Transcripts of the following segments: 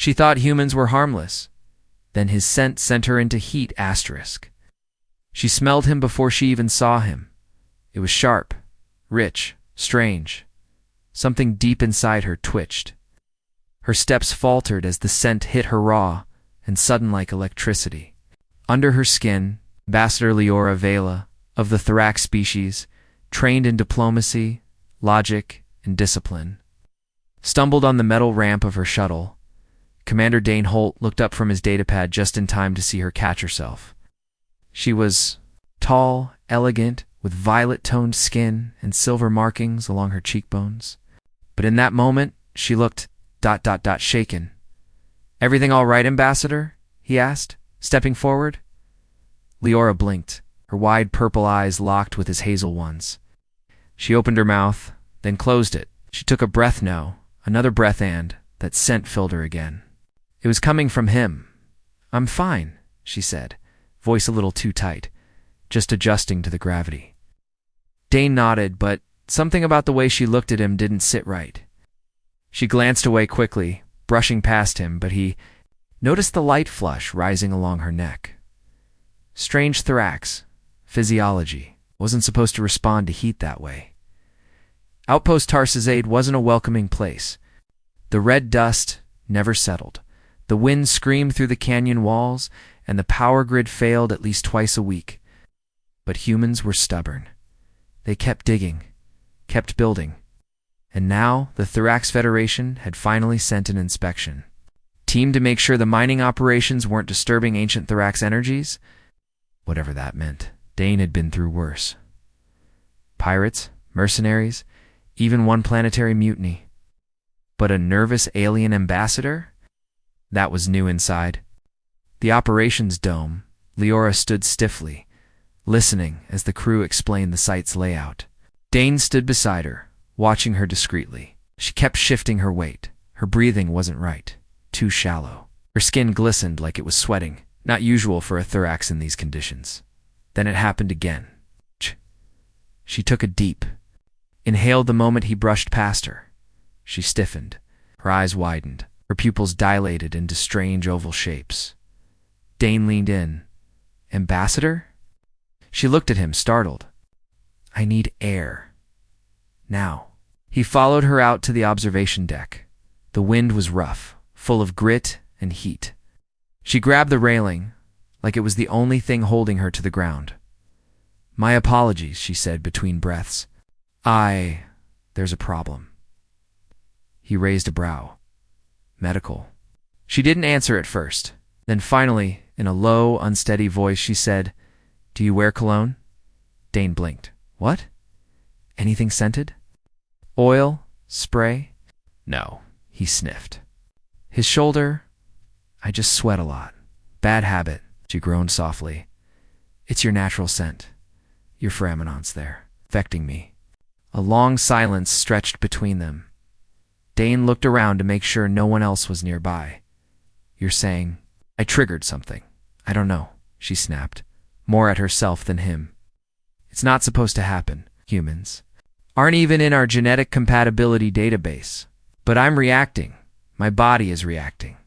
She thought humans were harmless. Then his scent sent her into heat asterisk. She smelled him before she even saw him. It was sharp, rich, strange. Something deep inside her twitched. Her steps faltered as the scent hit her raw and sudden like electricity. Under her skin, Ambassador Leora Vela, of the Thorax species, trained in diplomacy, logic, and discipline, stumbled on the metal ramp of her shuttle. Commander Dane Holt looked up from his datapad just in time to see her catch herself. She was tall, elegant, with violet-toned skin and silver markings along her cheekbones. But in that moment, she looked ... shaken. "Everything all right, Ambassador?" he asked, stepping forward. Leora blinked, her wide purple eyes locked with his hazel ones. She opened her mouth, then closed it. She took a breath no, another breath and that scent filled her again. It was coming from him. "I'm fine," she said, voice a little too tight, just adjusting to the gravity. Dane nodded, but something about the way she looked at him didn't sit right. She glanced away quickly, brushing past him, but he noticed the light flush rising along her neck. Strange thorax, physiology, wasn't supposed to respond to heat that way. Outpost Tarsizade wasn't a welcoming place. The red dust never settled. The wind screamed through the canyon walls, and the power grid failed at least twice a week. But humans were stubborn. They kept digging, kept building. And now the Thorax Federation had finally sent an inspection team to make sure the mining operations weren't disturbing ancient Thorax energies. Whatever that meant, Dane had been through worse. Pirates, mercenaries, even one planetary mutiny. But a nervous alien ambassador? That was new inside. The operations dome, Leora stood stiffly, listening as the crew explained the site's layout. Dane stood beside her, watching her discreetly. She kept shifting her weight. Her breathing wasn't right, too shallow. Her skin glistened like it was sweating, not usual for a thorax in these conditions. Then it happened again. She took a deep, inhaled the moment he brushed past her. She stiffened. Her eyes widened. Her pupils dilated into strange oval shapes. Dane leaned in. "Ambassador?" She looked at him, startled. "I need air. Now." He followed her out to the observation deck. The wind was rough, full of grit and heat. She grabbed the railing, like it was the only thing holding her to the ground. "My apologies," she said between breaths. There's a problem." He raised a brow. "Medical?" She didn't answer at first. Then finally, in a low, unsteady voice, she said, "Do you wear cologne?" Dane blinked. "What? Anything scented? Oil? Spray?" "No," he sniffed. His shoulder, "I just sweat a lot. Bad habit," she groaned softly. "It's your natural scent. Your Foraminon's there, affecting me." A long silence stretched between them. Dane looked around to make sure no one else was nearby. "You're saying I triggered something? I don't know," she snapped, more at herself than him. "It's not supposed to happen. Humans aren't even in our genetic compatibility database. But I'm reacting. My body is reacting."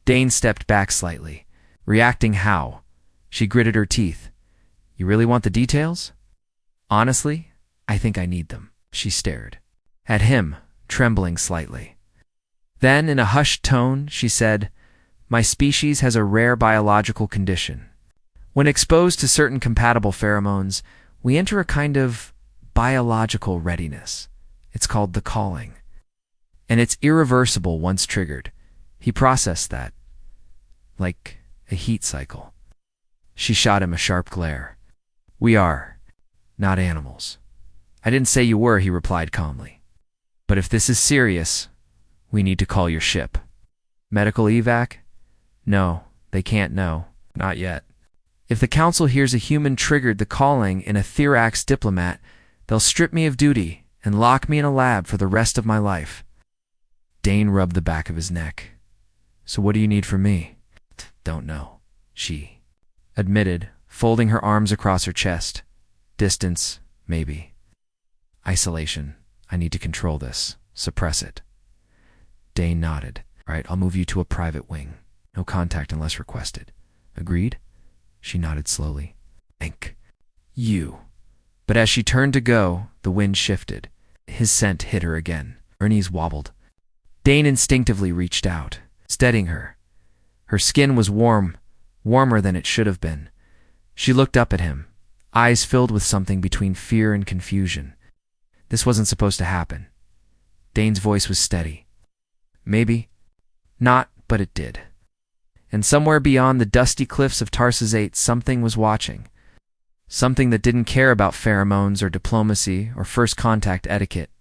Dane stepped back slightly. "Reacting how?" She gritted her teeth. "You really want the details?" "Honestly, I think I need them." She stared at him, trembling slightly. Then, in a hushed tone, she said, "My species has a rare biological condition. When exposed to certain compatible pheromones, we enter a kind of biological readiness. It's called the calling. And it's irreversible once triggered." He processed that, like a heat cycle. She shot him a sharp glare. "We are not animals." "I didn't say you were," he replied calmly. "But if this is serious, we need to call your ship." "Medical evac?" "No, they can't know. Not yet. If the Council hears a human triggered the calling in a Thorax diplomat, they'll strip me of duty and lock me in a lab for the rest of my life." Dane rubbed the back of his neck. "So what do you need from me?" "Don't know," she admitted, folding her arms across her chest. "Distance, maybe. Isolation. I need to control this, suppress it." Dane nodded. All right, I'll move you to a private wing. No contact unless requested. Agreed? She nodded slowly. Thank you. But as she turned to go, the wind shifted. His scent hit her again. Her knees wobbled. Dane instinctively reached out, steadying her. Her skin was warm, warmer than it should have been. She looked up at him, eyes filled with something between fear and confusion. This wasn't supposed to happen. Dane's voice was steady. Maybe. Not, but it did. And somewhere beyond the dusty cliffs of Tarsus 8, something was watching. Something that didn't care about pheromones or diplomacy or first contact etiquette.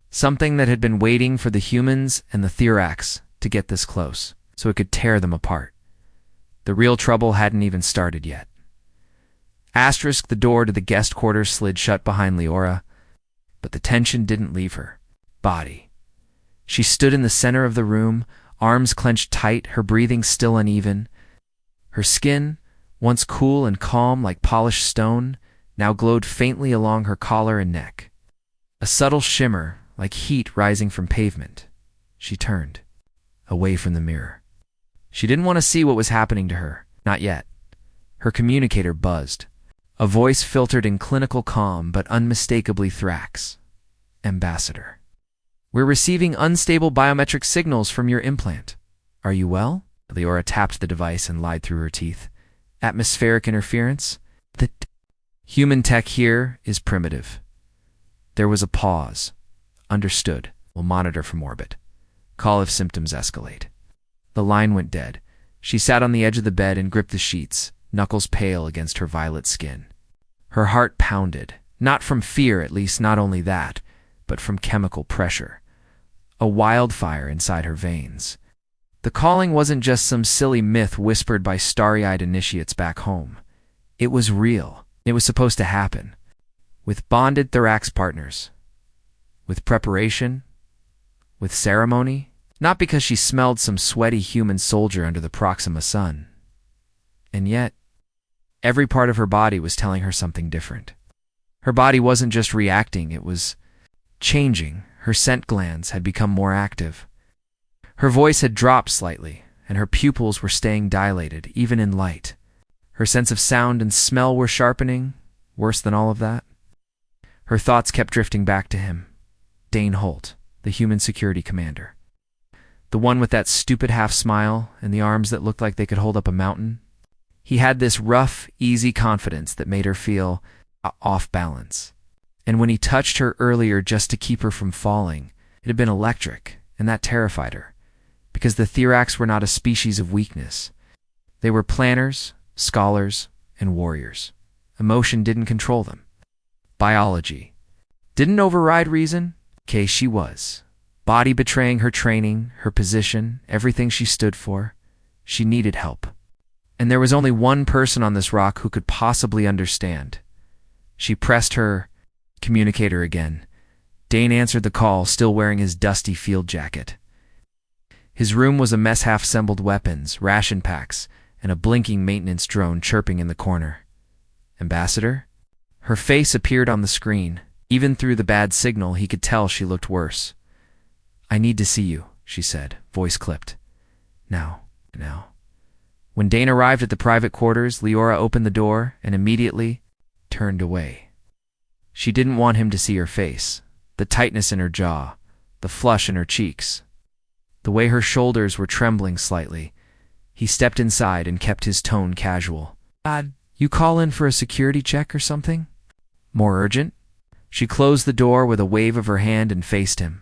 Something that had been waiting for the humans and the Therax to get this close, so it could tear them apart. The real trouble hadn't even started yet. The door to the guest quarters slid shut behind Leora, but the tension didn't leave her body. She stood in the center of the room, arms clenched tight, her breathing still uneven. Her skin, once cool and calm like polished stone, now glowed faintly along her collar and neck. A subtle shimmer, like heat rising from pavement. She turned, away from the mirror. She didn't want to see what was happening to her, not yet. Her communicator buzzed. A voice filtered in clinical calm but unmistakably Thrax. Ambassador. We're receiving unstable biometric signals from your implant. Are you well? Leora tapped the device and lied through her teeth. Atmospheric interference? The human tech here is primitive. There was a pause. Understood. We'll monitor from orbit. Call if symptoms escalate. The line went dead. She sat on the edge of the bed and gripped the sheets, knuckles pale against her violet skin. Her heart pounded, not from fear, at least not only that, but from chemical pressure. A wildfire inside her veins. The calling wasn't just some silly myth whispered by starry-eyed initiates back home. It was real. It was supposed to happen. With bonded Therax partners. With preparation. With ceremony. Not because she smelled some sweaty human soldier under the Proxima sun. And yet, every part of her body was telling her something different. Her body wasn't just reacting, it was changing. Her scent glands had become more active. Her voice had dropped slightly, and her pupils were staying dilated, even in light. Her sense of sound and smell were sharpening, worse than all of that. Her thoughts kept drifting back to him. Dane Holt, the human security commander. The one with that stupid half-smile and the arms that looked like they could hold up a mountain. He had this rough, easy confidence that made her feel off balance. And when he touched her earlier just to keep her from falling, it had been electric, and that terrified her. Because the Therax were not a species of weakness. They were planners, scholars, and warriors. Emotion didn't control them. Biology didn't override reason. Okay, she was. Body betraying her training, her position, everything she stood for. She needed help. And there was only one person on this rock who could possibly understand. She pressed her communicator again. Dane answered the call, still wearing his dusty field jacket. His room was a mess, half-assembled weapons, ration packs, and a blinking maintenance drone chirping in the corner. Ambassador? Her face appeared on the screen. Even through the bad signal, he could tell she looked worse. I need to see you, she said, voice clipped. Now. When Dane arrived at the private quarters, Leora opened the door and immediately turned away. She didn't want him to see her face, the tightness in her jaw, the flush in her cheeks, the way her shoulders were trembling slightly. He stepped inside and kept his tone casual. You call in for a security check or something? More urgent? She closed the door with a wave of her hand and faced him.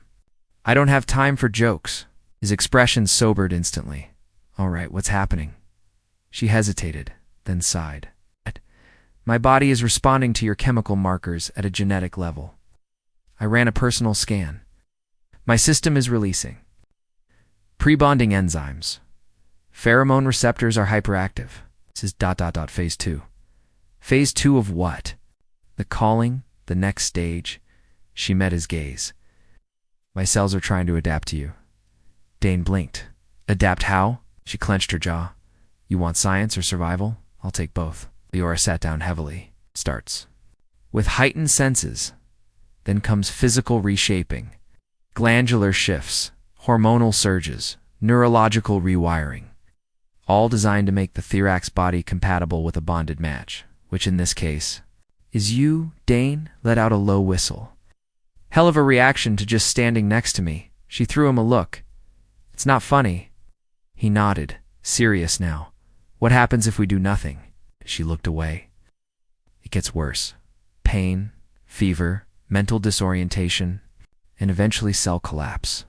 I don't have time for jokes. His expression sobered instantly. All right, what's happening? She hesitated, then sighed. My body is responding to your chemical markers at a genetic level. I ran a personal scan. My system is releasing pre-bonding enzymes. Pheromone receptors are hyperactive. This is phase 2. Phase 2 of what? The calling, the next stage. She met his gaze. My cells are trying to adapt to you. Dane blinked. Adapt how? She clenched her jaw. You want science or survival? I'll take both. Leora sat down heavily. Starts. With heightened senses, then comes physical reshaping. Glandular shifts, hormonal surges, neurological rewiring, all designed to make the Therax body compatible with a bonded match, which in this case is you. Dane let out a low whistle. Hell of a reaction to just standing next to me. She threw him a look. It's not funny. He nodded, serious now. What happens if we do nothing? She looked away. It gets worse. Pain, fever, mental disorientation, and eventually cell collapse.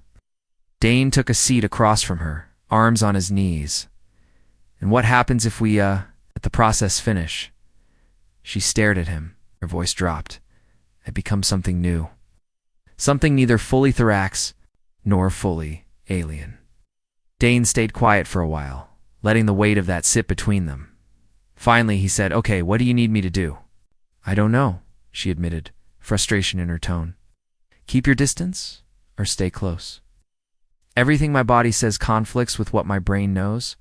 Dane took a seat across from her, arms on his knees. And what happens if we, let the process finish? She stared at him. Her voice dropped. It becomes something new. Something neither fully Therax nor fully alien. Dane stayed quiet for a while, letting the weight of that sit between them. Finally, he said, "Okay, what do you need me to do?" "I don't know," she admitted, frustration in her tone. "Keep your distance or stay close?" "Everything my body says conflicts with what my brain knows,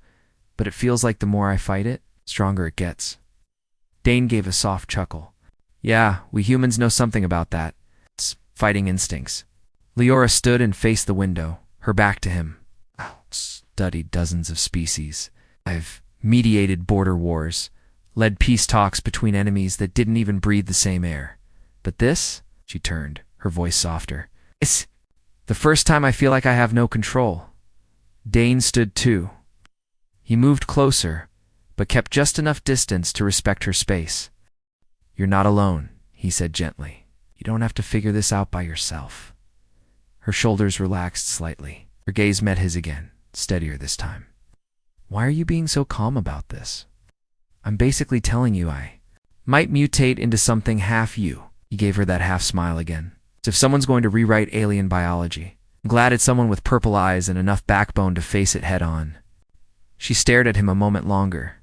but it feels like the more I fight it, stronger it gets." Dane gave a soft chuckle. "Yeah, we humans know something about that. It's fighting instincts." Leora stood and faced the window, her back to him. "I've studied dozens of species. I've mediated border wars, led peace talks between enemies that didn't even breathe the same air. But this," she turned, her voice softer, "it's the first time I feel like I have no control." Dane stood too. He moved closer, but kept just enough distance to respect her space. "You're not alone," he said gently. "You don't have to figure this out by yourself." Her shoulders relaxed slightly. Her gaze met his again, steadier this time. "Why are you being so calm about this?" "I'm basically telling you I might mutate into something half you." He gave her that half smile again. "As if someone's going to rewrite alien biology. I'm glad it's someone with purple eyes and enough backbone to face it head on." She stared at him a moment longer.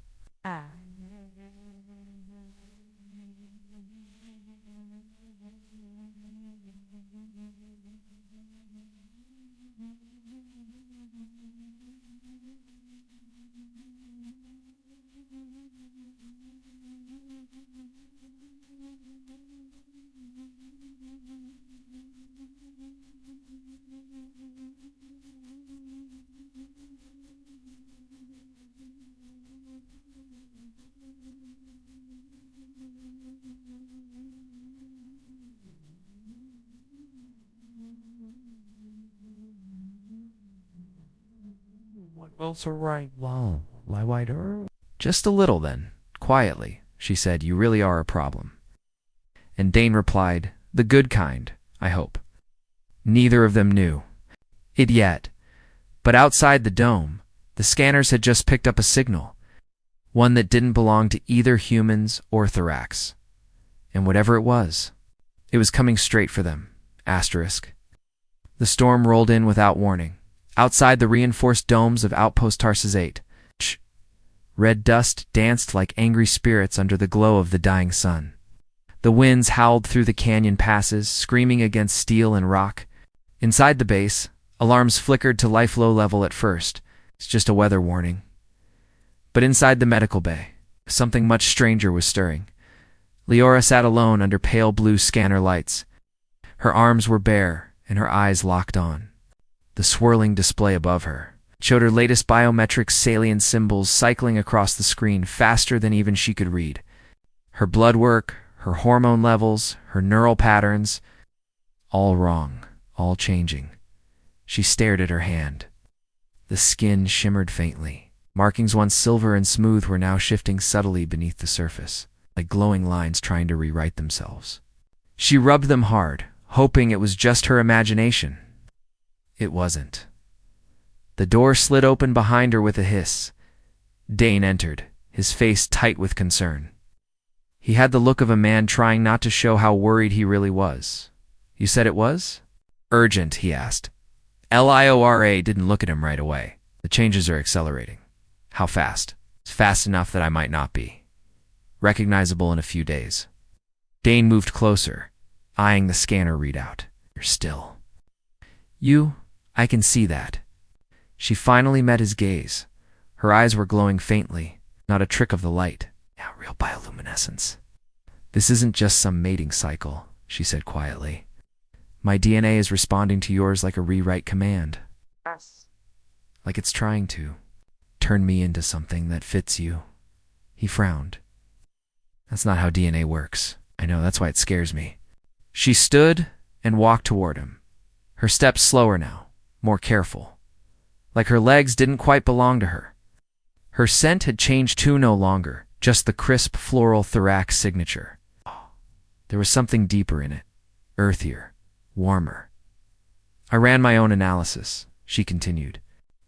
"Also right, wow, lie wider." "Just a little then," quietly, she said. "You really are a problem." And Dane replied, "The good kind, I hope." Neither of them knew it yet, but outside the dome, the scanners had just picked up a signal, one that didn't belong to either humans or Therax. And whatever it was coming straight for them. Asterisk. The storm rolled in without warning. Outside the reinforced domes of Outpost Tarsus 8, red dust danced like angry spirits under the glow of the dying sun. The winds howled through the canyon passes, screaming against steel and rock. Inside the base, alarms flickered to life low level at first. It's just a weather warning. But inside the medical bay, something much stranger was stirring. Leora sat alone under pale blue scanner lights. Her arms were bare and her eyes locked on. The swirling display above her showed her latest biometric salient symbols cycling across the screen faster than even she could read. Her blood work, her hormone levels, her neural patterns, all wrong, all changing. She stared at her hand. The skin shimmered faintly. Markings once silver and smooth were now shifting subtly beneath the surface, like glowing lines trying to rewrite themselves. She rubbed them hard, hoping it was just her imagination. It wasn't. The door slid open behind her with a hiss. Dane entered, his face tight with concern. He had the look of a man trying not to show how worried he really was. "You said it was?" "Urgent," he asked. Liora didn't look at him right away. "The changes are accelerating." "How fast?" "It's fast enough that I might not be recognizable in a few days." Dane moved closer, eyeing the scanner readout. "You're still. I can see that." She finally met his gaze. Her eyes were glowing faintly, not a trick of the light. "Yeah, real bioluminescence." "This isn't just some mating cycle," she said quietly. "My DNA is responding to yours like a rewrite command." like it's trying to turn me into something that fits you. He frowned. That's not how DNA works. I know, that's why it scares me. She stood and walked toward him, her steps slower now, more careful, like her legs didn't quite belong to her. Her scent had changed too, no longer just the crisp floral thorax signature. There was something deeper in it, earthier, warmer. I ran my own analysis, she continued.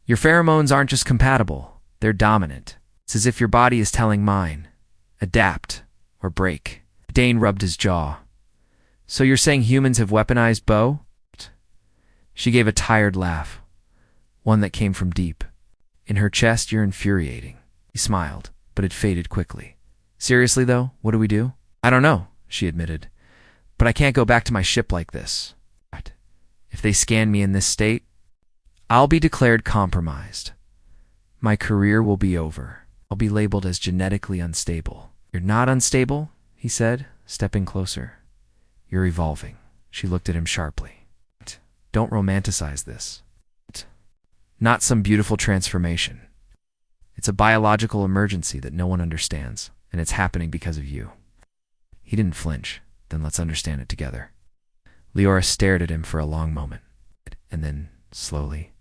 Your pheromones aren't just compatible, they're dominant. It's as if your body is telling mine, adapt or break. Dane rubbed his jaw. So you're saying humans have weaponized Bo? She gave a tired laugh, one that came from deep. In her chest, you're infuriating. He smiled, but it faded quickly. Seriously though, what do we do? I don't know, she admitted. But I can't go back to my ship like this. If they scan me in this state, I'll be declared compromised. My career will be over. I'll be labeled as genetically unstable. You're not unstable, he said, stepping closer. You're evolving. She looked at him sharply. Don't romanticize this. Not some beautiful transformation. It's a biological emergency that no one understands, and it's happening because of you. He didn't flinch. Then let's understand it together. Leora stared at him for a long moment, and then, slowly,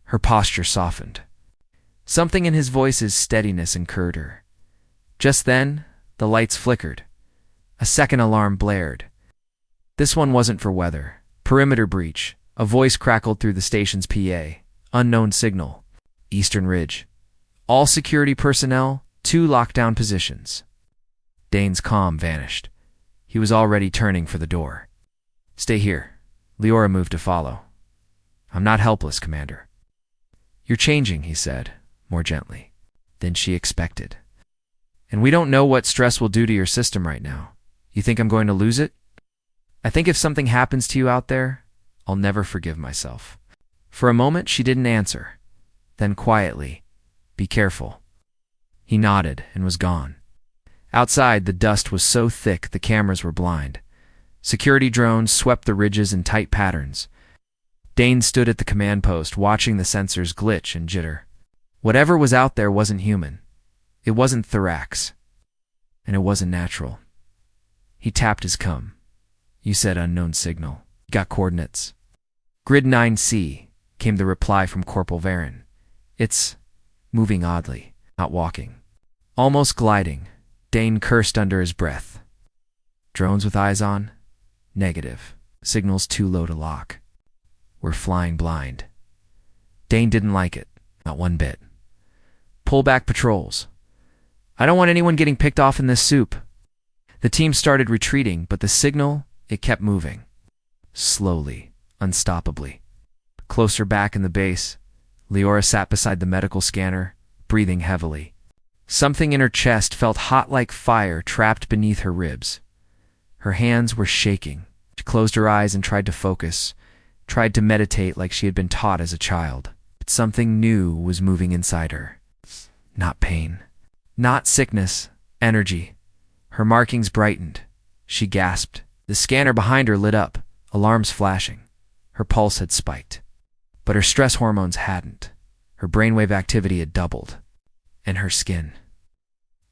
her posture softened. Something in his voice's steadiness encouraged her. Just then, the lights flickered. A second alarm blared. This one wasn't for weather. Perimeter breach. A voice crackled through the station's PA. Unknown signal. Eastern Ridge. All security personnel, 2 lockdown positions. Dane's calm vanished. He was already turning for the door. Stay here. Leora moved to follow. I'm not helpless, Commander. You're changing, he said, more gently than she expected. And we don't know what stress will do to your system right now. You think I'm going to lose it? I think if something happens to you out there, I'll never forgive myself. For a moment, she didn't answer. Then quietly, be careful. He nodded and was gone. Outside, the dust was so thick the cameras were blind. Security drones swept the ridges in tight patterns. Dane stood at the command post, watching the sensors glitch and jitter. Whatever was out there wasn't human. It wasn't thorax. And it wasn't natural. He tapped his cum. You said unknown signal. Got coordinates. Grid 9C, came the reply from Corporal Varen. It's moving oddly, not walking. Almost gliding. Dane cursed under his breath. Drones with eyes on? Negative. Signal's too low to lock. We're flying blind. Dane didn't like it, not one bit. Pull back patrols. I don't want anyone getting picked off in this soup. The team started retreating, but the signal, it kept moving. Slowly, unstoppably. Closer back in the base, Leora sat beside the medical scanner, breathing heavily. Something in her chest felt hot like fire trapped beneath her ribs. Her hands were shaking. She closed her eyes and tried to focus, tried to meditate like she had been taught as a child. But something new was moving inside her. Not pain. Not sickness. Energy. Her markings brightened. She gasped. The scanner behind her lit up, alarms flashing. Her pulse had spiked. But her stress hormones hadn't. Her brainwave activity had doubled. And her skin.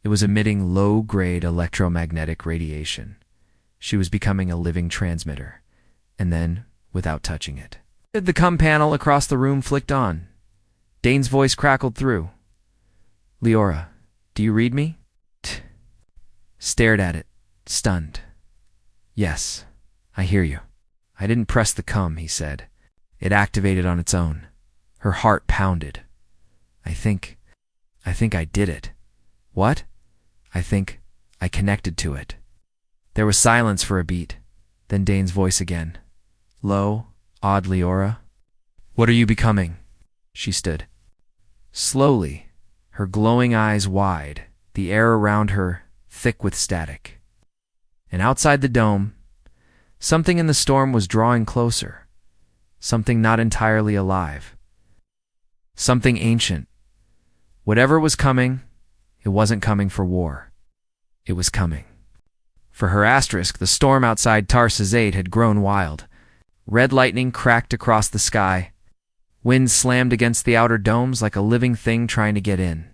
It was emitting low-grade electromagnetic radiation. She was becoming a living transmitter. And then, without touching it, the cum panel across the room flicked on. Dane's voice crackled through. Leora, do you read me? Stared at it, stunned. Yes, I hear you. I didn't press the cum, he said. It activated on its own. Her heart pounded. I think I did it. What? I think I connected to it. There was silence for a beat, then Dane's voice again. Low, odd Leora. What are you becoming? She stood. Slowly, her glowing eyes wide, the air around her thick with static. And outside the dome, something in the storm was drawing closer. Something not entirely alive. Something ancient. Whatever was coming, it wasn't coming for war. It was coming. For her asterisk, the storm outside Tarsus 8 had grown wild. Red lightning cracked across the sky. Wind slammed against the outer domes like a living thing trying to get in.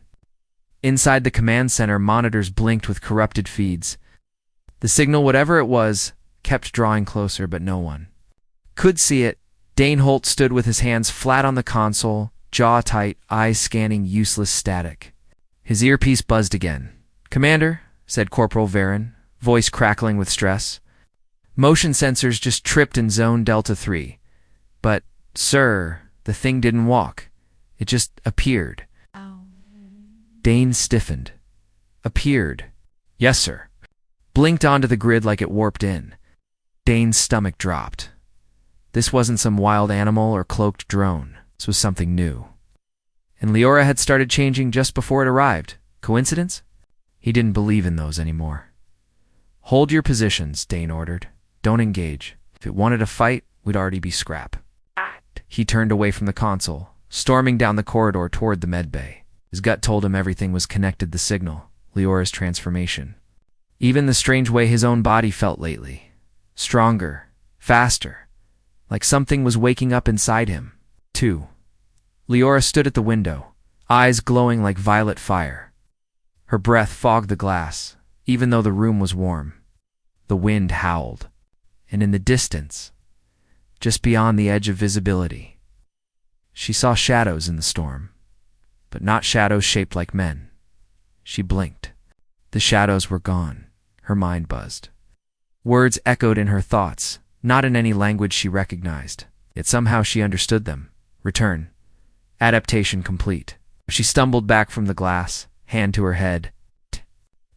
Inside the command center, monitors blinked with corrupted feeds. The signal, whatever it was, kept drawing closer, but no one could see it. Dane Holt stood with his hands flat on the console, jaw tight, eyes scanning useless static. His earpiece buzzed again. "Commander," said Corporal Varon, voice crackling with stress. "Motion sensors just tripped in zone Delta 3. But, sir, the thing didn't walk. It just appeared." Dane stiffened. "Appeared." "Yes, sir." Blinked onto the grid like it warped in. Dane's stomach dropped. This wasn't some wild animal or cloaked drone. This was something new. And Leora had started changing just before it arrived. Coincidence? He didn't believe in those anymore. "Hold your positions," Dane ordered. "Don't engage. If it wanted a fight, we'd already be scrap." He turned away from the console, storming down the corridor toward the medbay. His gut told him everything was connected: the signal, Leora's transformation. Even the strange way his own body felt lately. Stronger, faster, like something was waking up inside him, too. Leora stood at the window, eyes glowing like violet fire. Her breath fogged the glass, even though the room was warm. The wind howled, and in the distance, just beyond the edge of visibility, she saw shadows in the storm, but not shadows shaped like men. She blinked. The shadows were gone. Her mind buzzed. Words echoed in her thoughts, not in any language she recognized, yet somehow she understood them. Return. Adaptation complete. She stumbled back from the glass, hand to her head.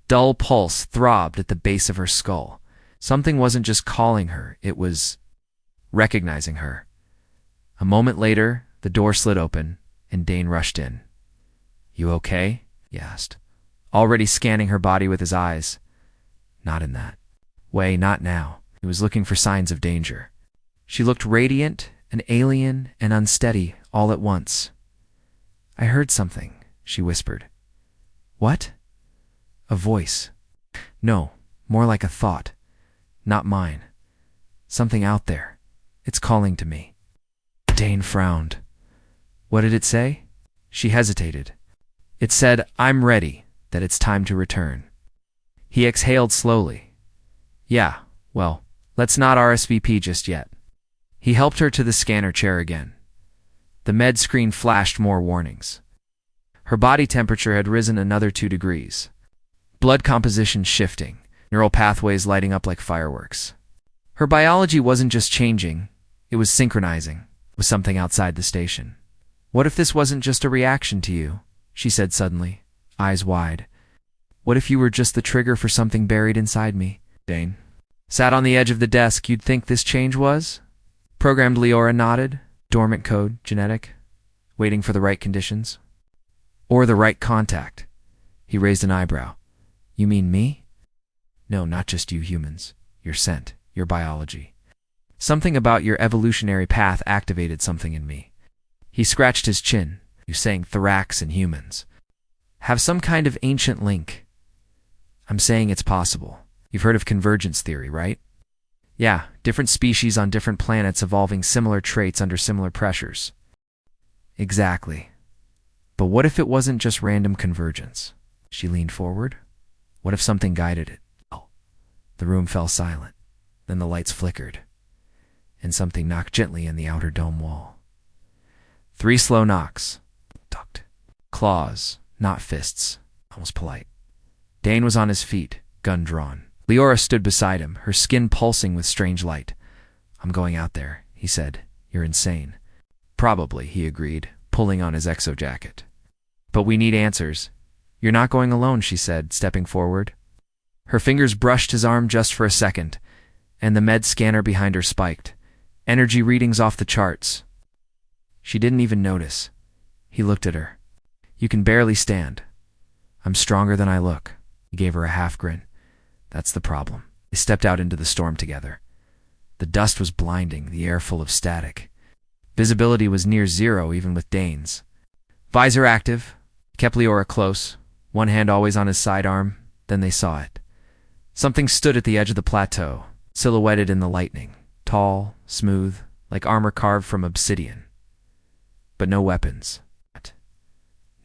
Dull pulse throbbed at the base of her skull. Something wasn't just calling her, it was recognizing her. A moment later, the door slid open, and Dane rushed in. "You okay?" he asked, already scanning her body with his eyes. Not in that way, not now. He was looking for signs of danger. She looked radiant and alien and unsteady all at once. "I heard something," she whispered. "What?" "A voice." "No, more like a thought. Not mine. Something out there. It's calling to me." Dane frowned. "What did it say?" She hesitated. "It said, 'I'm ready, that it's time to return.'" He exhaled slowly. "Yeah, well, let's not RSVP just yet." He helped her to the scanner chair again. The med screen flashed more warnings. Her body temperature had risen another 2 degrees. Blood composition shifting, neural pathways lighting up like fireworks. Her biology wasn't just changing, it was synchronizing with something outside the station. "What if this wasn't just a reaction to you?" she said suddenly, eyes wide. "What if you were just the trigger for something buried inside me?" Dane sat on the edge of the desk. "You'd think this change was?" Programmed. Leora nodded. "Dormant code, genetic, waiting for the right conditions." "Or the right contact." He raised an eyebrow. "You mean me?" "No, not just you humans. Your scent, your biology. Something about your evolutionary path activated something in me." He scratched his chin. "You saying thorax and humans have some kind of ancient link?" "I'm saying it's possible. You've heard of convergence theory, right?" "Yeah, different species on different planets evolving similar traits under similar pressures." "Exactly. But what if it wasn't just random convergence?" She leaned forward. "What if something guided it?" Oh. The room fell silent. Then the lights flickered, and something knocked gently in the outer dome wall. 3 slow knocks. Ducked. Claws, not fists. Almost polite. Dane was on his feet, gun drawn. Leora stood beside him, her skin pulsing with strange light. "I'm going out there," he said. "You're insane." "Probably," he agreed, pulling on his exojacket. "But we need answers." "You're not going alone," she said, stepping forward. Her fingers brushed his arm just for a second, and the med scanner behind her spiked. Energy readings off the charts. She didn't even notice. He looked at her. "You can barely stand." "I'm stronger than I look." He gave her a half grin. "That's the problem." They stepped out into the storm together. The dust was blinding, the air full of static. Visibility was near zero even with Dane's. Visor active. Kept Leora close, one hand always on his sidearm. Then they saw it. Something stood at the edge of the plateau, silhouetted in the lightning. Tall, smooth, like armor carved from obsidian. but no weapons.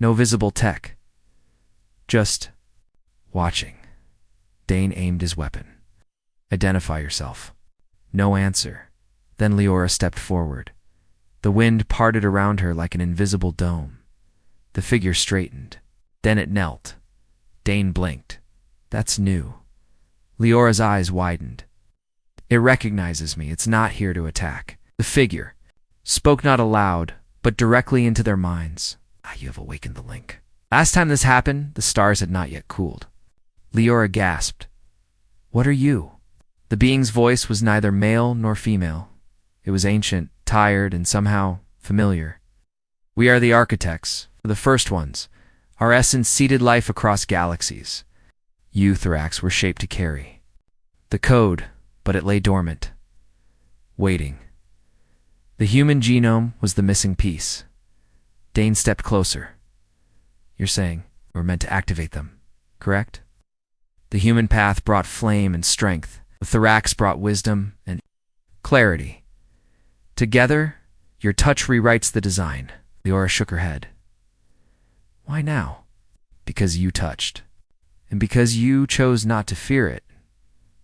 No visible tech. Just watching. Dane aimed his weapon. Identify yourself. No answer. Then Leora stepped forward. The wind parted around her like an invisible dome. The figure straightened. Then it knelt. Dane blinked. That's new. Leora's eyes widened. It recognizes me. It's not here to attack. The figure spoke not aloud, but directly into their minds. You have awakened the link. Last time this happened, the stars had not yet cooled. Leora gasped. What are you? The being's voice was neither male nor female. It was ancient, tired, and somehow familiar. We are the architects, the first ones. Our essence seeded life across galaxies. You, Thorax, were shaped to carry the code, but it lay dormant, waiting. The human genome was the missing piece. Dane stepped closer. You're saying we're meant to activate them, correct? The human path brought flame and strength. The Thorax brought wisdom and clarity. Together, your touch rewrites the design. Leora shook her head. Why now? Because you touched. And because you chose not to fear it.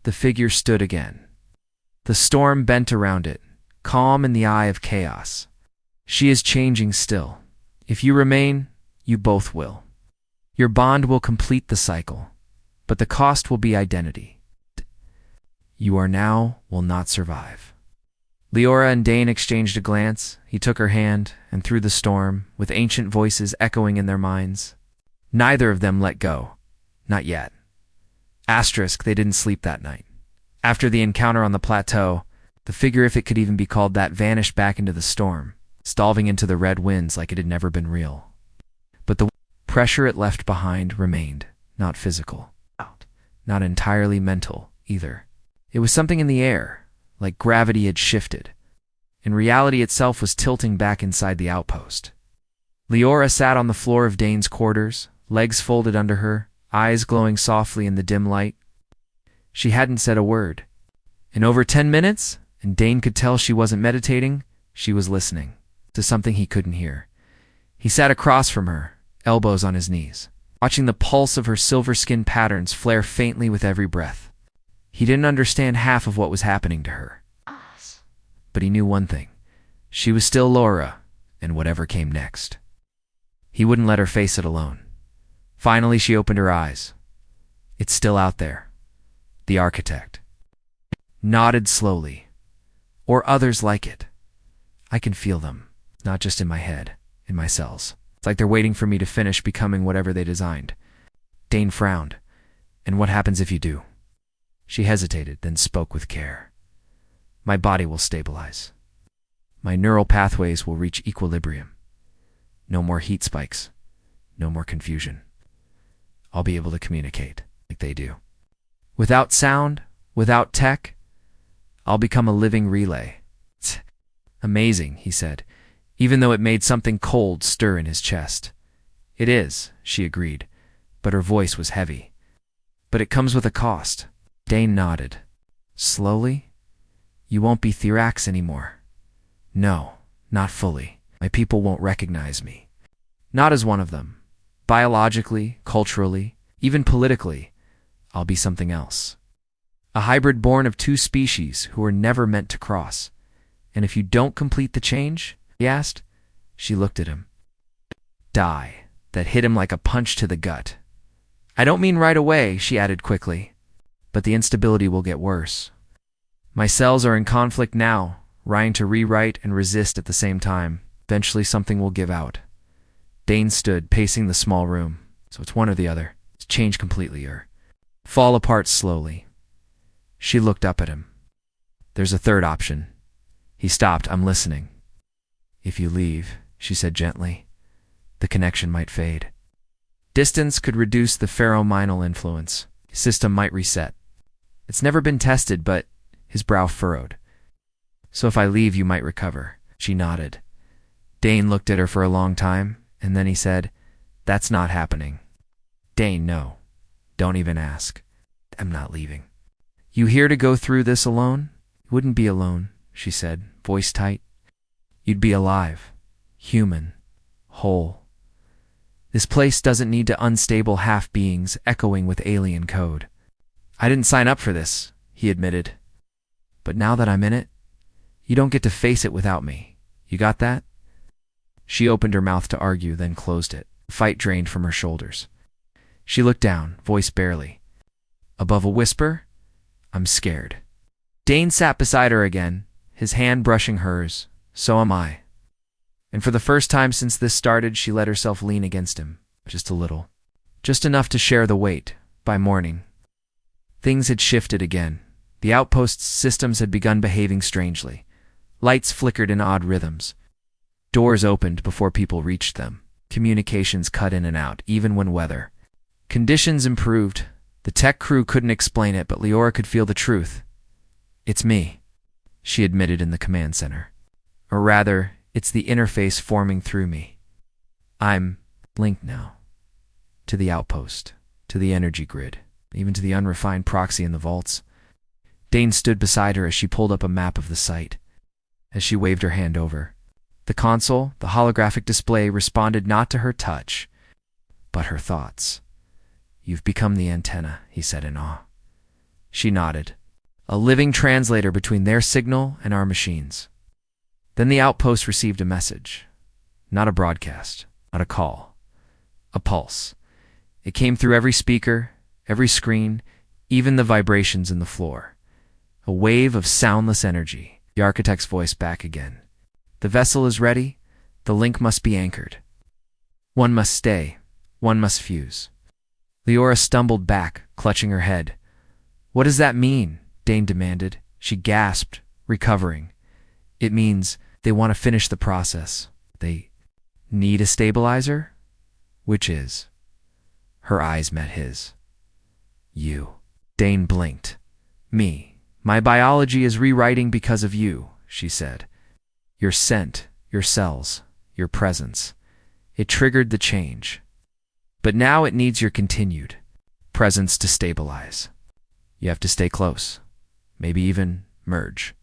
The figure stood again. The storm bent around it, calm in the eye of chaos. She is changing still. If you remain, you both will. Your bond will complete the cycle, but the cost will be identity. You are now will not survive. Leora and Dane exchanged a glance. He took her hand, and through the storm, with ancient voices echoing in their minds, neither of them let go. Not yet. Asterisk, they didn't sleep that night. After the encounter on the plateau, the figure, if it could even be called that, vanished back into the storm, stalling into the red winds like it had never been real. But the pressure it left behind remained, not physical, not entirely mental either. It was something in the air, like gravity had shifted, and reality itself was tilting back inside the outpost. Leora sat on the floor of Dane's quarters, legs folded under her, eyes glowing softly in the dim light. She hadn't said a word. In over 10 minutes, and Dane could tell she wasn't meditating, she was listening to something he couldn't hear. He sat across from her, elbows on his knees, watching the pulse of her silver skin patterns flare faintly with every breath. He didn't understand half of what was happening to her. But he knew one thing. She was still Laura, and whatever came next. He wouldn't let her face it alone. Finally, she opened her eyes. It's still out there. The architect nodded slowly. Or others like it. I can feel them, not just in my head, in my cells. It's like they're waiting for me to finish becoming whatever they designed. Dane frowned. And what happens if you do? She hesitated, then spoke with care. My body will stabilize. My neural pathways will reach equilibrium. No more heat spikes. No more confusion. I'll be able to communicate like they do. Without sound, without tech, I'll become a living relay. It's amazing, he said, even though it made something cold stir in his chest. It is, she agreed, but her voice was heavy. But it comes with a cost. Dane nodded. Slowly? You won't be Thorax anymore. No, not fully. My people won't recognize me. Not as one of them. Biologically, culturally, even politically, I'll be something else. A hybrid born of two species who were never meant to cross. And if you don't complete the change, he asked. She looked at him. Die. That hit him like a punch to the gut. I don't mean right away, she added quickly, but the instability will get worse. My cells are in conflict now, trying to rewrite and resist at the same time. Eventually something will give out. Dane stood, pacing the small room. So it's one or the other. It's change completely or fall apart slowly. She looked up at him. There's a third option. He stopped. I'm listening. If you leave, she said gently, the connection might fade. Distance could reduce the pheromonal influence. His system might reset. It's never been tested, but his brow furrowed. So if I leave, you might recover. She nodded. Dane looked at her for a long time, and then he said, That's not happening. Dane, no. Don't even ask. I'm not leaving. You here to go through this alone? You wouldn't be alone, she said, voice tight. You'd be alive. human, whole. This place doesn't need to unstable half-beings echoing with alien code. I didn't sign up for this, he admitted. But now that I'm in it, you don't get to face it without me. You got that? She opened her mouth to argue, then closed it. Fight drained from her shoulders. She looked down, voice barely. Above a whisper, I'm scared. Dane sat beside her again, his hand brushing hers. So am I. And for the first time since this started, she let herself lean against him, just a little. Just enough to share the weight. By morning, things had shifted again. The outpost's systems had begun behaving strangely. Lights flickered in odd rhythms. Doors opened before people reached them. Communications cut in and out, even when weather conditions improved. The tech crew couldn't explain it, but Leora could feel the truth. It's me, she admitted in the command center. Or rather, it's the interface forming through me. I'm linked now. To the outpost, to the energy grid, even to the unrefined proxy in the vaults. Dane stood beside her as she pulled up a map of the site. As she waved her hand over, the console, the holographic display, responded not to her touch, but her thoughts. You've become the antenna, he said in awe. She nodded. A living translator between their signal and our machines. Then the outpost received a message. Not a broadcast, not a call. A pulse. It came through every speaker, every screen, even the vibrations in the floor. A wave of soundless energy. The architect's voice back again. The vessel is ready. The link must be anchored. One must stay. One must fuse. Leora stumbled back, clutching her head. What does that mean? Dane demanded. She gasped, recovering. It means they want to finish the process. They need a stabilizer? Which is? Her eyes met his. You. Dane blinked. Me. My biology is rewriting because of you, she said. Your scent, your cells, your presence. It triggered the change. But now it needs your continued presence to stabilize. You have to stay close. Maybe even merge.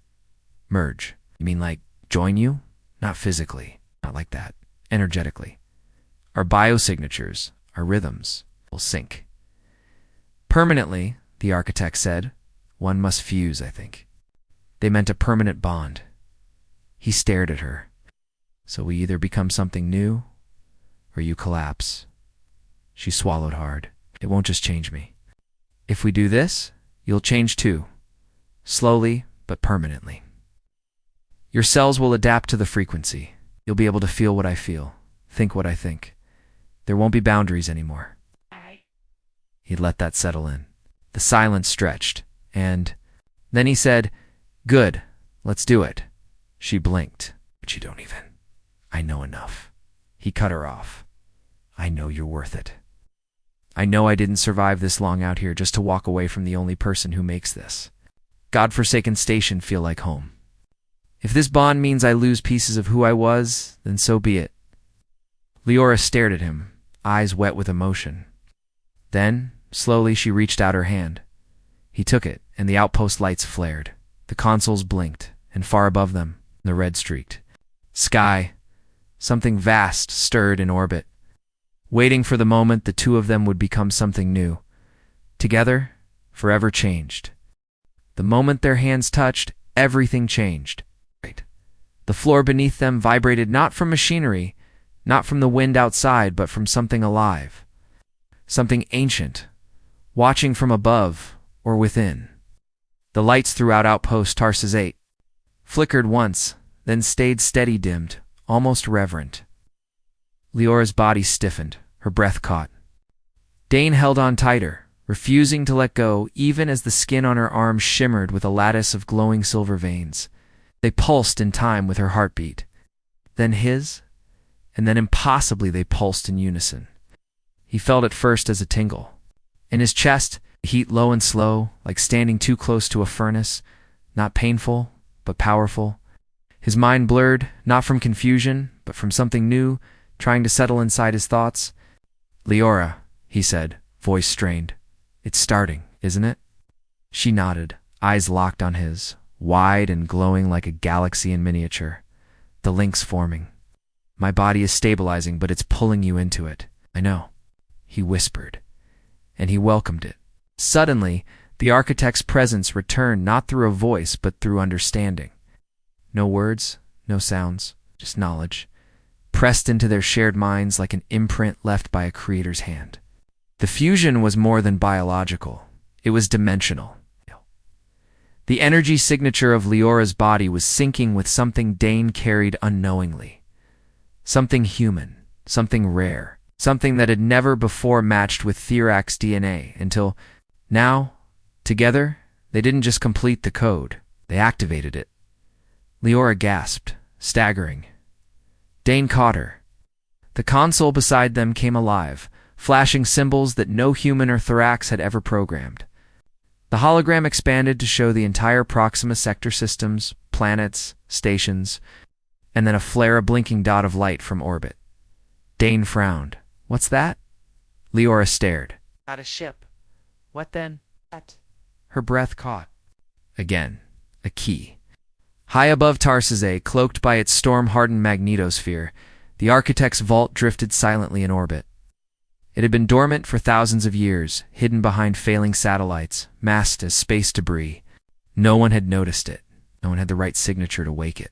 Merge. You mean like join you? Not physically. Not like that. Energetically. Our biosignatures, our rhythms, will sync. Permanently, the architect said. One must fuse, I think. They meant a permanent bond. He stared at her. So we either become something new, or you collapse. She swallowed hard. It won't just change me. If we do this, you'll change too. Slowly, but permanently. Your cells will adapt to the frequency. You'll be able to feel what I feel, think what I think. There won't be boundaries anymore. He'd let that settle in. The silence stretched, and then he said, Good, let's do it. She blinked. But you don't even. I know enough. He cut her off. I know you're worth it. I know I didn't survive this long out here just to walk away from the only person who makes this godforsaken station feel like home. If this bond means I lose pieces of who I was, then so be it. Leora stared at him, eyes wet with emotion. Then, slowly, she reached out her hand. He took it, and the outpost lights flared. The consoles blinked, and far above them, the red streaked. Sky. Something vast stirred in orbit. Waiting for the moment the two of them would become something new. Together, forever changed. The moment their hands touched, everything changed. The floor beneath them vibrated not from machinery, not from the wind outside, but from something alive. Something ancient, watching from above or within. The lights throughout Outpost Tarsus 8 flickered once, then stayed steady, dimmed, almost reverent. Leora's body stiffened, her breath caught. Dane held on tighter, refusing to let go even as the skin on her arm shimmered with a lattice of glowing silver veins. They pulsed in time with her heartbeat. Then his, and then impossibly they pulsed in unison. He felt it first as a tingle. In his chest, heat low and slow, like standing too close to a furnace, not painful, but powerful. His mind blurred, not from confusion, but from something new, trying to settle inside his thoughts. Leora, he said, voice strained. It's starting, isn't it? She nodded, eyes locked on his, wide and glowing like a galaxy in miniature. The links forming. My body is stabilizing, but it's pulling you into it. I know, he whispered, and he welcomed it. Suddenly, the architect's presence returned not through a voice, but through understanding. No words, no sounds, just knowledge, pressed into their shared minds like an imprint left by a creator's hand. The fusion was more than biological. It was dimensional. The energy signature of Leora's body was syncing with something Dane carried unknowingly. Something human, something rare, something that had never before matched with Therax's DNA until now, together, they didn't just complete the code, they activated it. Leora gasped, staggering. Dane caught her. The console beside them came alive, flashing symbols that no human or Therax had ever programmed. The hologram expanded to show the entire Proxima Sector systems, planets, stations, and then a flare a blinking dot of light from orbit. Dane frowned. What's that? Leora stared. Not a ship. What then? That. Her breath caught. Again, a key. High above Tarsizé, cloaked by its storm-hardened magnetosphere, the architect's vault drifted silently in orbit. It had been dormant for thousands of years, hidden behind failing satellites, masked as space debris. No one had noticed it. No one had the right signature to wake it.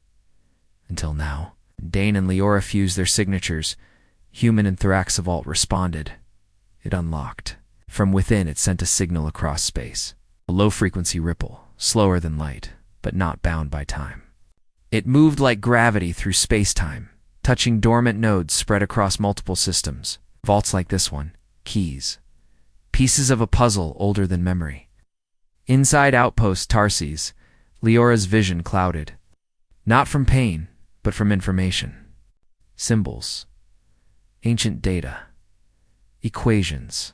Until now. Dane and Leora fused their signatures. Human and Therax vault responded. It unlocked. From within, it sent a signal across space. A low-frequency ripple, slower than light, but not bound by time. It moved like gravity through space-time, touching dormant nodes spread across multiple systems. Vaults like this one, keys. Pieces of a puzzle older than memory. Inside Outpost Tarsis, Leora's vision clouded. Not from pain, but from information. Symbols. Ancient data. Equations.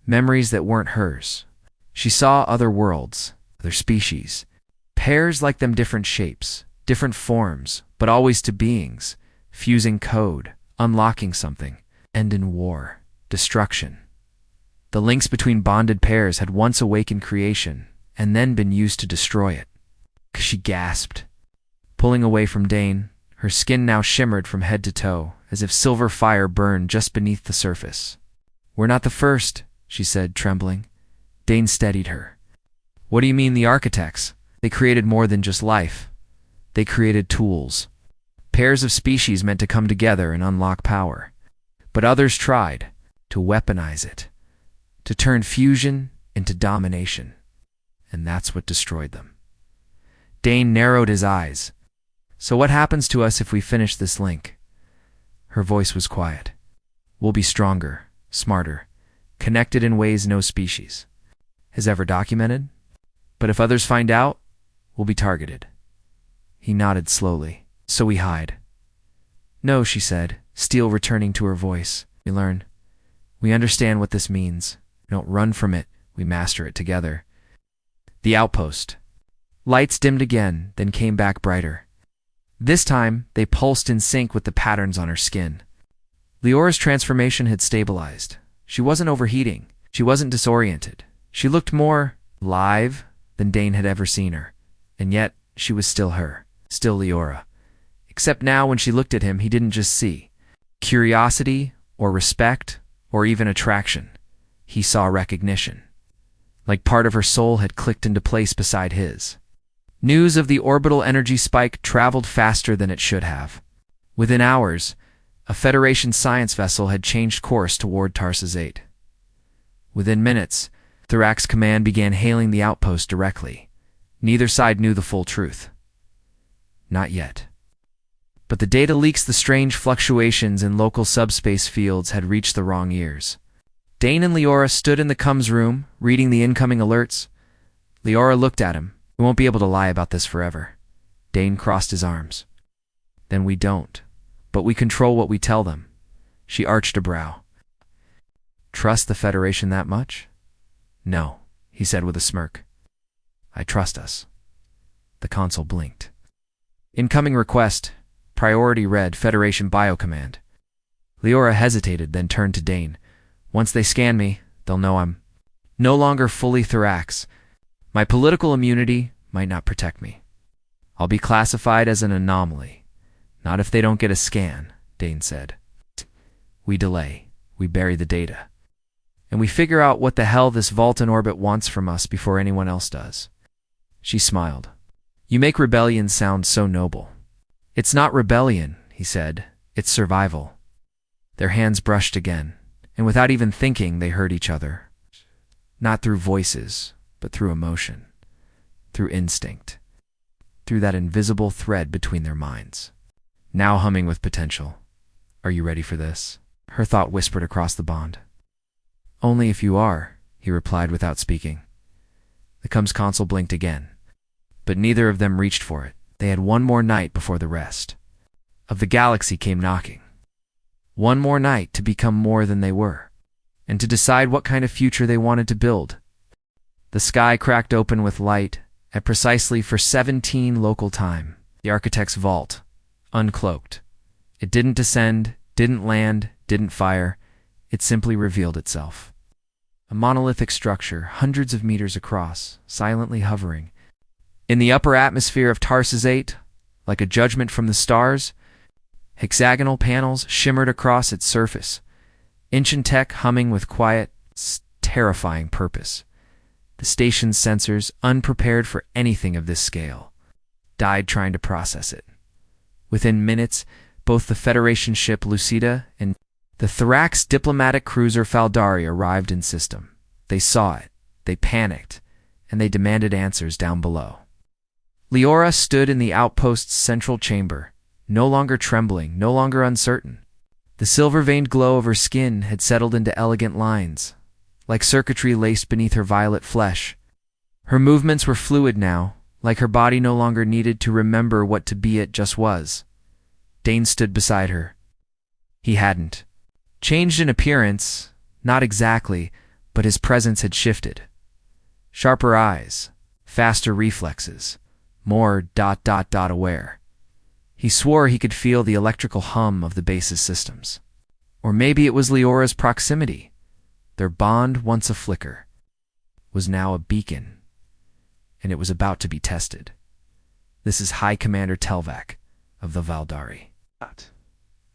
Memories that weren't hers. She saw other worlds, other species. Pairs like them, different shapes, different forms, but always to beings. Fusing code, unlocking something. End in war, destruction. The links between bonded pairs had once awakened creation, and then been used to destroy it. She gasped. Pulling away from Dane, her skin now shimmered from head to toe, as if silver fire burned just beneath the surface. We're not the first, she said, trembling. Dane steadied her. What do you mean the architects? They created more than just life. They created tools. Pairs of species meant to come together and unlock power. But others tried to weaponize it, to turn fusion into domination. And that's what destroyed them. Dane narrowed his eyes. So what happens to us if we finish this link? Her voice was quiet. We'll be stronger, smarter, connected in ways no species has ever documented. But if others find out, we'll be targeted. He nodded slowly. So we hide. No, she said, steel returning to her voice. We learn. We understand what this means. We don't run from it. We master it together. The outpost. Lights dimmed again, then came back brighter. This time, they pulsed in sync with the patterns on her skin. Leora's transformation had stabilized. She wasn't overheating. She wasn't disoriented. She looked more live than Dane had ever seen her. And yet, she was still her, still Leora. Except now when she looked at him, he didn't just see curiosity or respect or even attraction. He saw recognition. Like part of her soul had clicked into place beside his. News of the orbital energy spike traveled faster than it should have. Within hours, a Federation science vessel had changed course toward Tarsus 8. Within minutes, Therax Command began hailing the outpost directly. Neither side knew the full truth. Not yet. But the data leaks, the strange fluctuations in local subspace fields had reached the wrong ears. Dane and Leora stood in the comms room, reading the incoming alerts. Leora looked at him. We won't be able to lie about this forever. Dane crossed his arms. Then we don't. But we control what we tell them. She arched a brow. Trust the Federation that much? No, he said with a smirk. I trust us. The console blinked. Incoming request. Priority read Federation Biocommand. Leora hesitated, then turned to Dane. Once they scan me, they'll know I'm no longer fully Therax. My political immunity might not protect me. I'll be classified as an anomaly. Not if they don't get a scan, Dane said. We delay. We bury the data. And we figure out what the hell this vault in orbit wants from us before anyone else does. She smiled. You make rebellion sound so noble. It's not rebellion, he said. It's survival. Their hands brushed again, and without even thinking, they heard each other. Not through voices, but through emotion, through instinct, through that invisible thread between their minds. Now humming with potential. Are you ready for this? Her thought whispered across the bond. Only if you are, he replied without speaking. The comms console blinked again, but neither of them reached for it. They had one more night before the rest of the galaxy came knocking. One more night to become more than they were, and to decide what kind of future they wanted to build. The sky cracked open with light at precisely for 17 local time. The architect's vault, uncloaked. It didn't descend, didn't land, didn't fire. It simply revealed itself. A monolithic structure, hundreds of meters across, silently hovering. In the upper atmosphere of Tarsus 8, like a judgment from the stars, hexagonal panels shimmered across its surface, ancient tech humming with quiet, terrifying purpose. The station's sensors, unprepared for anything of this scale, died trying to process it. Within minutes, both the Federation ship Lucida and the Thrax diplomatic cruiser Faldari arrived in system. They saw it, they panicked, and they demanded answers down below. Leora stood in the outpost's central chamber, no longer trembling, no longer uncertain. The silver-veined glow of her skin had settled into elegant lines, like circuitry laced beneath her violet flesh. Her movements were fluid now, like her body no longer needed to remember what to be it just was. Dane stood beside her. He hadn't. Changed in appearance, not exactly, but his presence had shifted. Sharper eyes, faster reflexes, more ... aware. He swore he could feel the electrical hum of the base's systems. Or maybe it was Leora's proximity. Their bond, once a flicker, was now a beacon, and it was about to be tested. This is High Commander Telvac of the Valdari.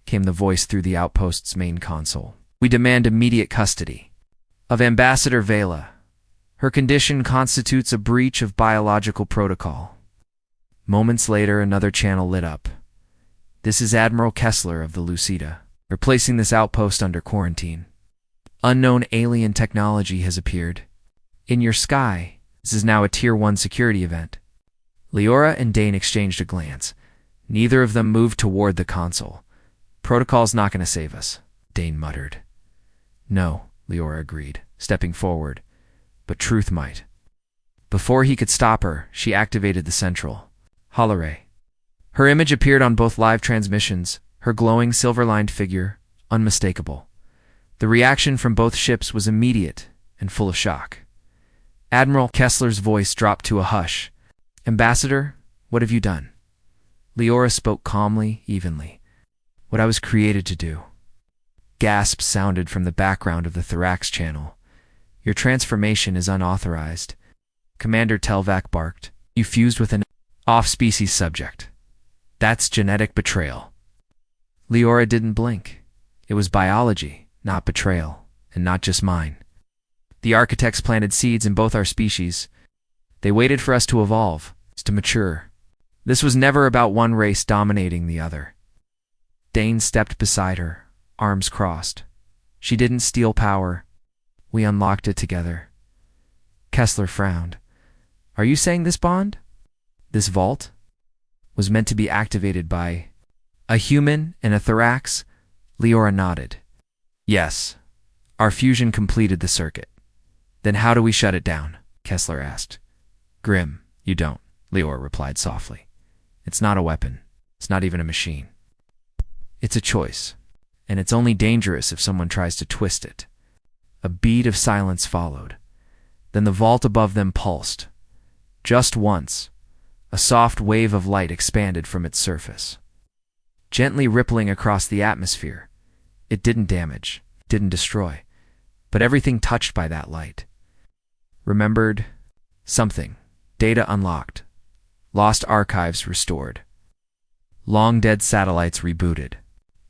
Came the voice through the outpost's main console. We demand immediate custody of Ambassador Vela. Her condition constitutes a breach of biological protocol. Moments later, another channel lit up. This is Admiral Kessler of the Lucida. We're placing this outpost under quarantine. Unknown alien technology has appeared. In your sky, this is now a Tier 1 security event. Leora and Dane exchanged a glance. Neither of them moved toward the console. Protocol's not going to save us, Dane muttered. No, Leora agreed, stepping forward. But truth might. Before he could stop her, she activated the central holoray. Her image appeared on both live transmissions, her glowing silver-lined figure, unmistakable. The reaction from both ships was immediate and full of shock. Admiral Kessler's voice dropped to a hush. Ambassador, what have you done? Leora spoke calmly, evenly. What I was created to do. Gasps sounded from the background of the Thrax channel. Your transformation is unauthorized. Commander Telvac barked. You fused with an off-species subject. That's genetic betrayal. Leora didn't blink. It was biology, not betrayal, and not just mine. The architects planted seeds in both our species. They waited for us to evolve, to mature. This was never about one race dominating the other. Dane stepped beside her, arms crossed. She didn't steal power. We unlocked it together. Kessler frowned. Are you saying this bond, this vault, was meant to be activated by a human and a Thrax? Leora nodded. Yes. Our fusion completed the circuit. Then how do we shut it down? Kessler asked. Grim, you don't, Leora replied softly. It's not a weapon. It's not even a machine. It's a choice, and it's only dangerous if someone tries to twist it. A beat of silence followed. Then the vault above them pulsed. Just once, a soft wave of light expanded from its surface. Gently rippling across the atmosphere, it didn't damage, didn't destroy, but everything touched by that light remembered something. Data unlocked. Lost archives restored. Long-dead satellites rebooted.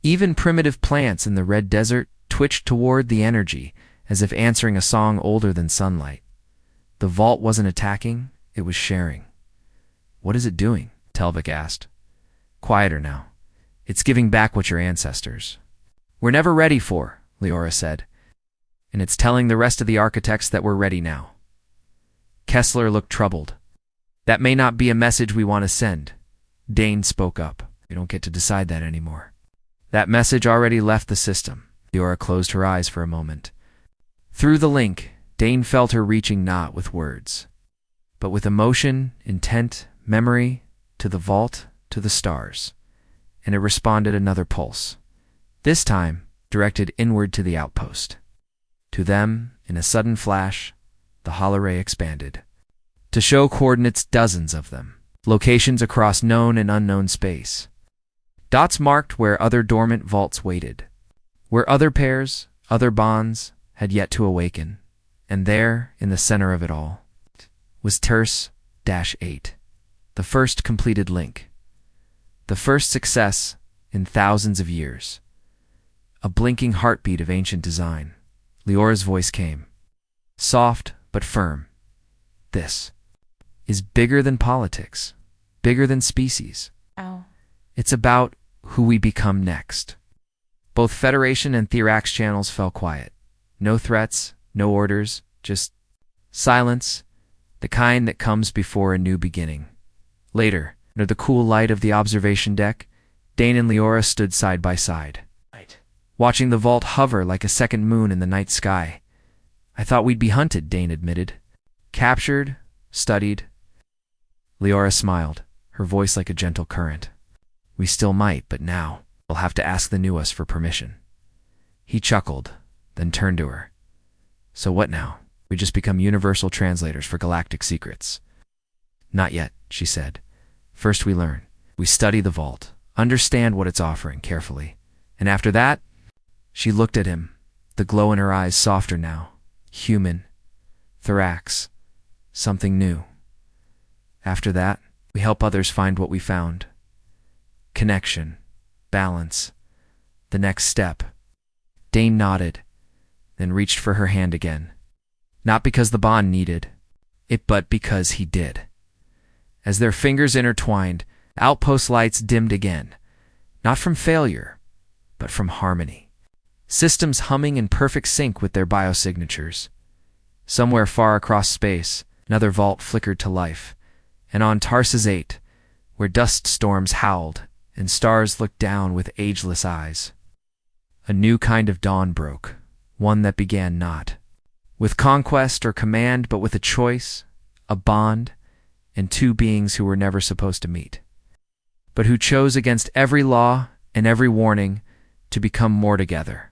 Even primitive plants in the red desert twitched toward the energy, as if answering a song older than sunlight. The vault wasn't attacking, it was sharing. "What is it doing?" Telvik asked. "Quieter now. It's giving back what your ancestors we're never ready for," Leora said. "And it's telling the rest of the architects that we're ready now." Kessler looked troubled. "That may not be a message we want to send." Dane spoke up. "We don't get to decide that anymore." "That message already left the system." Leora closed her eyes for a moment. Through the link, Dane felt her reaching not with words, but with emotion, intent, memory, to the vault, to the stars. And it responded another pulse, this time directed inward to the outpost. To them, in a sudden flash, the holoray expanded, to show coordinates, dozens of them, locations across known and unknown space. Dots marked where other dormant vaults waited, where other pairs, other bonds, had yet to awaken. And there, in the center of it all, was Terse-8, the first completed link, the first success in thousands of years. A blinking heartbeat of ancient design. Leora's voice came, soft but firm. "This is bigger than politics, bigger than species. Ow. It's about who we become next." Both Federation and Therax channels fell quiet. No threats, no orders, just silence, the kind that comes before a new beginning. Later, under the cool light of the observation deck, Dane and Leora stood side by side, watching the vault hover like a second moon in the night sky. "I thought we'd be hunted," Dane admitted. "Captured, studied." Leora smiled, her voice like a gentle current. "We still might, but now we'll have to ask the new us for permission." He chuckled, then turned to her. "So what now? We just become universal translators for galactic secrets?" "Not yet," she said. "First we learn. We study the vault, understand what it's offering carefully. And after that," she looked at him, the glow in her eyes softer now. "Human. Therax. Something new. After that, we help others find what we found. Connection. Balance. The next step." Dane nodded, then reached for her hand again. Not because the bond needed it, but because he did. As their fingers intertwined, outpost lights dimmed again, not from failure, but from harmony. Systems humming in perfect sync with their biosignatures. Somewhere far across space, another vault flickered to life, and on Tarsus-8, where dust storms howled and stars looked down with ageless eyes, a new kind of dawn broke, one that began not with conquest or command, but with a choice, a bond, and two beings who were never supposed to meet, but who chose against every law and every warning to become more together.